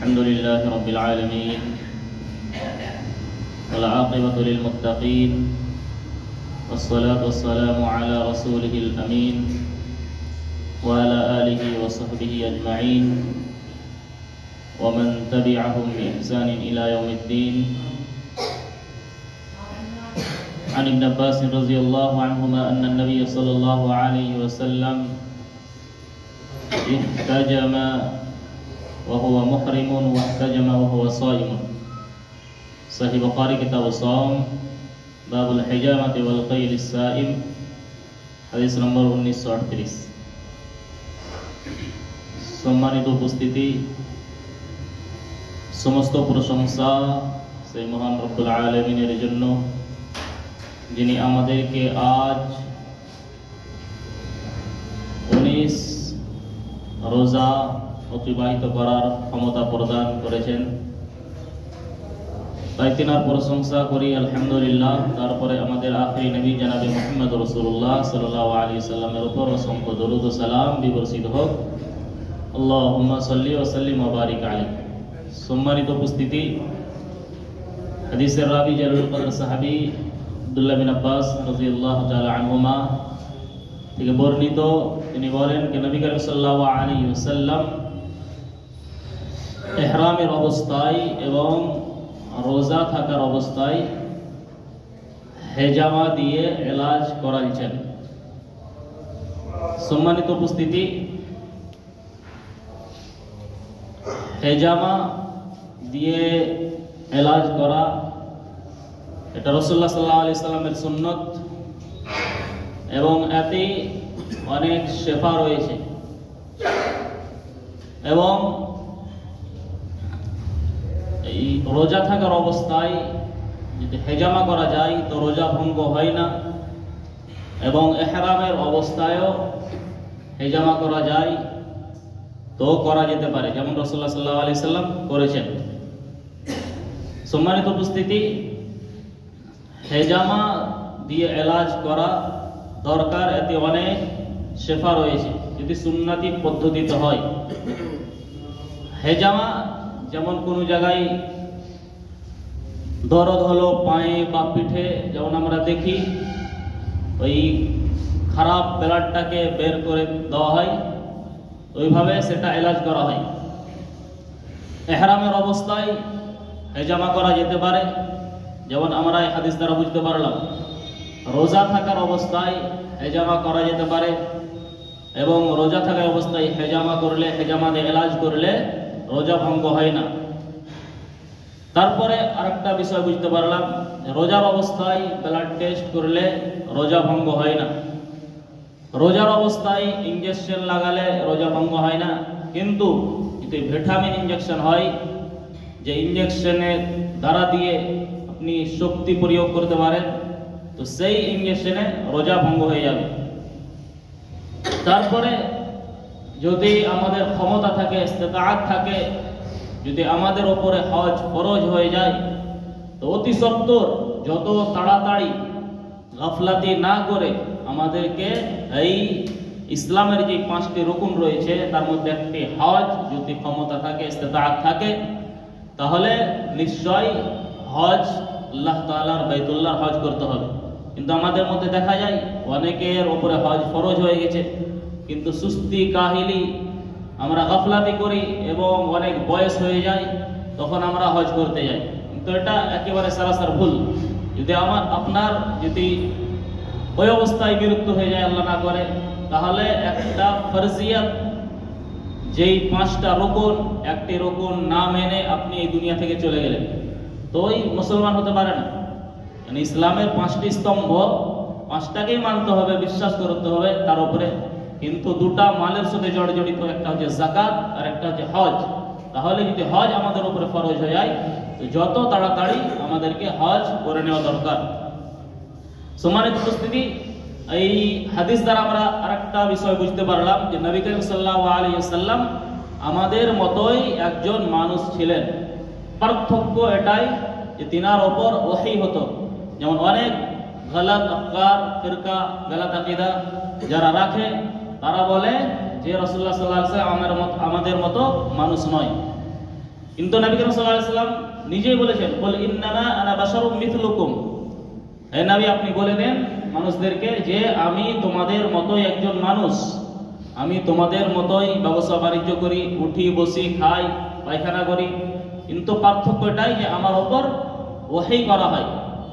الحمد لله رب العالمين والعاقبة للمتقين والصلاة والسلام على رسوله الأمين وعلى آله وصحبه أجمعين ومن تبعهم بإحسان إلى يوم الدين. عن ابن عباس رضي الله عنهما أن النبي صلى الله عليه وسلم احتجم وهو محرم واحتجم وهو صائم. صحيح बुखारी किताब الصوم باب الحجامة والقيل السائم হাদিস নম্বর 1938। সম্মানিত উপস্থিতি, সমস্ত প্রশংসা সেই মহান রব্বুল আলামিনের জন্য যিনি আমাদেরকে আজ 19 রোজা অতিবাহিত করার ক্ষমতা প্রদান করেছেন। তাই তিনার প্রশংসা করি আলহামদুলিল্লাহ। তারপরে আমাদের আখিরি নবী জনাবে মুহাম্মদ রাসূলুল্লাহ সাল্লাল্লাহু আলাইহি সাল্লামের উপর অসংখ্য দরুদ ও সালাম বিবর্ষিত হোক। আল্লাহুম্মা সাল্লি ওয়া সাল্লিম ওয়া বারিক আলাইহি। সম্মানিত উপস্থিতি, হাদিসের রাবি জালিলুল কদর সাহাবী আব্দুল্লাহ বিন আব্বাস রাদিয়াল্লাহু তাআলা আনহুমা থেকে বর্ণিত, তিনি বলেন যে নবী করিম সাল্লাল্লাহু আলাইহি ওয়াসাল্লাম ইহরামের অবস্থায় এবং রোজা থাকার অবস্থায় হেজামা দিয়ে এলাজ করাইছেন। সম্মানিত উপস্থিতি, হেজামা দিয়ে এলাজ করা এটা রাসূলুল্লাহ সাল্লাল্লাহু আলাইহি সাল্লামের সুন্নত এবং এতে অনেক শেফা রয়েছে এবং এই রোজা থাকার অবস্থায় যদি হেজামা করা যায় তো রোজা ভঙ্গ হয় না এবং ইহরামের অবস্থায়ও হেজামা করা যায় তো করা যেতে পারে, যেমন রাসূলুল্লাহ সাল্লাল্লাহু আলাইহি সাল্লাম করেছেন। সম্মানিত উপস্থিতি, হেজামা দিয়ে এলাজ করা দরকার, এতে অনেক শেফা রয়েছে যদি সুন্নতি পদ্ধতিতে হয়। হেজামা যেমন কোনো জায়গায় দরদ হলো পায়ে বা পিঠে, যেমন আমরা দেখি ওই খারাপ ব্লাডটাকে বের করে দেওয়া হয়, ওইভাবে সেটা এলাজ করা হয়। ইহরামের অবস্থায় হেজামা করা যেতে পারে, যেমন আমরা এই হাদিস দ্বারা বুঝতে পারলাম। রোজা থাকার অবস্থায় হেজামা করা যেতে পারে এবং রোজা থাকার অবস্থায় হেজামা করলে, হেজামা দিয়ে এলাজ করলে রোজা ভঙ্গ হয় না। তারপরে আরেকটা বিষয় বুঝতে পারলাম, রোজার অবস্থায় ব্লাড টেস্ট করলে রোজা ভঙ্গ হয় না। রোজার অবস্থায় ইনজেকশন লাগালে রোজা ভঙ্গ হয় না, কিন্তু যদি ভিটামিন ইনজেকশন হয়, যে ইনজেকশনের দ্বারা দিয়ে আপনি শক্তি প্রয়োগ করতে পারেন, তো সেই ইনজেকশনে রোজা ভঙ্গ হয়ে যাবে। তারপরে যদি আমাদের ক্ষমতা থাকে, ইস্তেতাআত থাকে, যদি আমাদের উপরে হজ ফরজ হয়ে যায়, তো অতি সত্বর যত তাড়াতাড়ি গাফলাতি না করে আমাদেরকে এই ইসলামের যে 5টি রুকুন রয়েছে তার মধ্যে একটি হজ, যদি ক্ষমতা থাকে, ইস্তেতাআত থাকে, তাহলে নিশ্চয় হজ আল্লাহ তাআলার বাইতুল্লাহর হজ করতে হবে। কিন্তু আমাদের মধ্যে দেখা যায় অনেকের উপরে হজ ফরজ হয়ে গেছে, কিন্তু সুস্তি কাহিলি আমরা গাফলাতি করি এবং অনেক বয়স হয়ে যায়, তখন আমরা হজ করতে যাই, কিন্তু এটা একেবারে সরাসরি ভুল। যদি আপনার যদি ওই অবস্থায় বিরক্ত হয়ে যায়, আল্লাহ না করে, তাহলে একটা ফরজিয়াত, যেই 5টা রুকুন, একটি রুকুন না মেনে আপনি এই দুনিয়া থেকে চলে গেলেন, তো ওই মুসলমান হতে পারে না। মানে ইসলামের 5টি স্তম্ভ, 5টাকেই মানতে হবে, বিশ্বাস করতে হবে তার উপরে, কিন্তু 2টা মালের সাথে জড়িত, একটা হচ্ছে যাকাত আর একটা হচ্ছে হজ। তাহলে যদি হজ আমাদের উপরে ফরজ হয়ে যায়, তো যত তাড়াতাড়ি আমাদেরকে হজ করে নেওয়া দরকার। সম্মানিত উপস্থিতি, এই হাদিস দ্বারা আমরা আরেকটা বিষয় বুঝতে পারলাম যে নবী করিম সাল্লাল্লাহু আলাইহি ওয়াসাল্লাম আমাদের মতোই একজন মানুষ ছিলেন। পার্থক্য এটাই যে তিনার ওপর ওহী হতো। যেমন অনেক গলত আফকার, ফিরকা, গলত আকীদা যারা রাখে, তারা বলে যে রাসূলুল্লাহ সাল্লাল্লাহু আলাইহি ওয়াসাল্লাম আমাদের মতো মানুষ নয়। কিন্তু নবী করিম সাল্লাল্লাহু আলাইহি ওয়াসাল্লাম নিজেই বলেছেন, বল ইন্নামা আনা বাশারুম মিথলুকুম, হে নবী আপনি বলে দেন মানুষদেরকে যে আমি তোমাদের মতোই একজন মানুষ, আমি তোমাদের মতোই ব্যবসা বাণিজ্য করি, উঠি বসি খাই পায়খানা করি, কিন্তু পার্থক্য এটাই যে আমার ওপর ওহী করা হয়,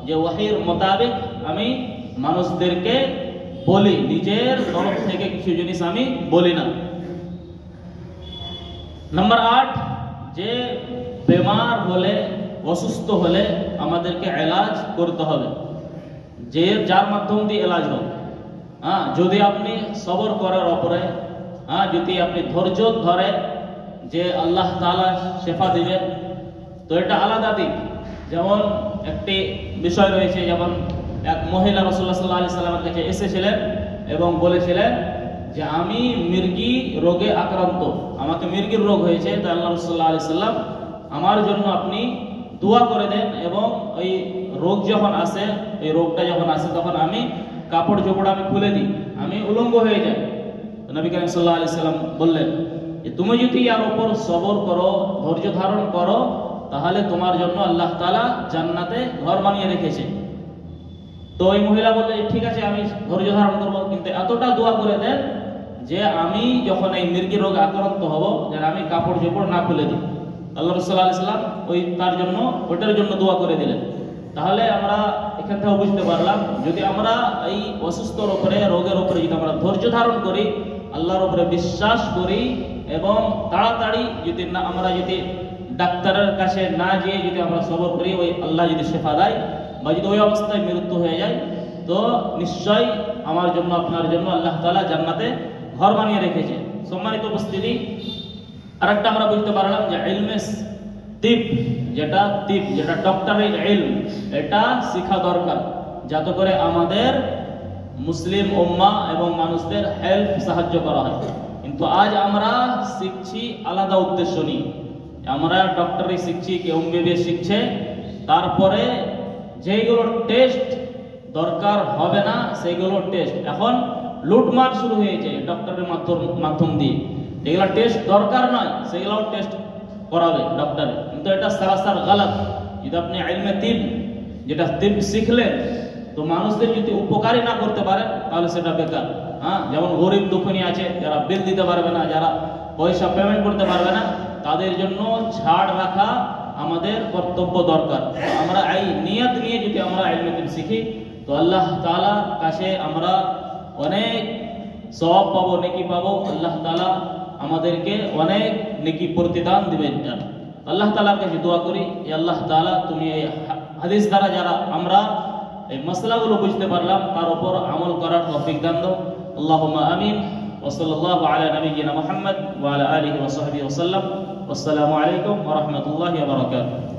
যে ওহীর মোতাবেক আমি মানুষদেরকে বলি, নিজের তরফ থেকে কিছু জিনিস আমি বলি না। নাম্বার 8, যে বেমার হলে অসুস্থ হলে আমাদেরকে এলাজ করতে হবে, যে যার মাধ্যম দিয়ে এলাজ হোক। যদি আপনি সবর করার উপরে, যদি আপনি ধৈর্য ধরে যে আল্লাহ তাআলা শেফা দিবেন, তো এটা আলাদা দিক। যেমন একটি বিষয় রয়েছে, যেমন এক মহিলা রাসূলুল্লাহ সাল্লাল্লাহু আলাইহি সাল্লামের কাছে এসেছিলেন এবং বলেছিলেন যে আমি মির্গি রোগে আক্রান্ত, আমাকে মির্গির রোগ হয়েছে, তাই আল্লাহ রাসূলুল্লাহ সাল্লাল্লাহু আলাইহি সাল্লাম আমার জন্য আপনি দোয়া করে দেন, এবং ওই রোগ যখন আসে, এই রোগটা যখন আসে তখন আমি কাপড় চোপড় আমি খুলে দিই, আমি উলঙ্গ হয়ে যাই। নবী করিম সাল্লাল্লাহু আলাইহি সাল্লাম বললেন যে তুমি যদি এর উপর সবর করো, ধৈর্য ধারণ করো, তাহলে তোমার জন্য আল্লাহ তাআলা জান্নাতে ঘর বানিয়ে রেখেছে। তো ওই মহিলা বললেন ঠিক আছে আমি ধৈর্য ধারণ করবো, কিন্তু এতটা দোয়া করে দেন যে আমি যখন এই মির্গি রোগে আক্রান্ত হব যেন আমি কাপড় চোপড় না খুলে দিই। আল্লাহ রাসূল সাল্লাল্লাহু আলাইহি সাল্লাম তার জন্য ওটার জন্য দোয়া করে দিলেন। তাহলে আমরা এখান থেকে বুঝতে পারলাম, যদি আমরা এই অসুস্থর উপরে, রোগের উপরে যদি আমরা ধৈর্য ধারণ করি, আল্লাহর উপরে বিশ্বাস করি, এবং তাড়াতাড়ি যদি না আমরা যদি ডাক্তারের কাছে না গিয়ে যদি আমরা সবর করি, ওই আল্লাহ যদি শেফা দেয় বা যদি ওই অবস্থায় মৃত্যু হয়ে যায়, তো নিশ্চয়ই আমার জন্য আপনার জন্য আল্লাহ তাআলা জান্নাতে ঘর বানিয়ে রেখেছে। সম্মানিত উপস্থিতি, আরেকটা আমরা বুঝতে পারলাম যে ইলমে তিব, যেটা ডক্টরের ইলম, এটা শিখা দরকার, যাতে করে আমাদের মুসলিম উম্মাহ এবং মানুষদের হেল্প সাহায্য করা হয়। কিন্তু আজ আমরা শিখছি আলাদা উদ্দেশ্য নিয়ে, আমরা ডক্টরি শিখছি, কেউ এমবিবিএস শিখছে, তারপরে যেগুলো টেস্ট দরকার হবে না সেইগুলো টেস্ট এখন লুটমার শুরু হয়েছে ডক্টরের মাধ্যম দিয়ে। যেগুলো টেস্ট দরকার নয় সেগুলো টেস্ট করাবে ডক্টরে, কিন্তু এটা সরাসরি গলত। যদি আপনি ইলমে তিব, যেটা তিব শিখলেন, তো মানুষদের যদি উপকারই না করতে পারেন তাহলে সেটা বেকার। যেমন গরিব দুঃখী আছে, যারা বিল দিতে পারবে না, যারা পয়সা পেমেন্ট করতে পারবে না, তাদের জন্য ছাড় রাখা আমাদের কর্তব্য দরকার। আমরা এই নিয়ত নিয়ে যদি আমরা ইলমে তিব শিখি, তো আল্লাহ তাআলার কাছে আমরা অনেক সওয়াব পাবো, নেকি পাবো। আল্লাহ তাআলা আমাদেরকে অনেক নেকি প্রতিদান দিবেন। আল্লাহ তাআলার কাছে দোয়া করি যে আল্লাহ তাআলা তুমি এই হাদিস দ্বারা যারা আমরা এই মাসলাগুলো বুঝতে পারলাম তার উপর আমল করার তৌফিক দান দাও। আল্লাহুম্মা আমিন। ওয়া সাল্লাল্লাহু আলা নাবিয়্যিনা মুহাম্মদ ওয়া আলা আলিহি ওয়া সাহবিহি ওয়া সাল্লাম। আসসালামু আলাইকুম ওয়া রাহমাতুল্লাহি ওয়া বারাকাতুহু।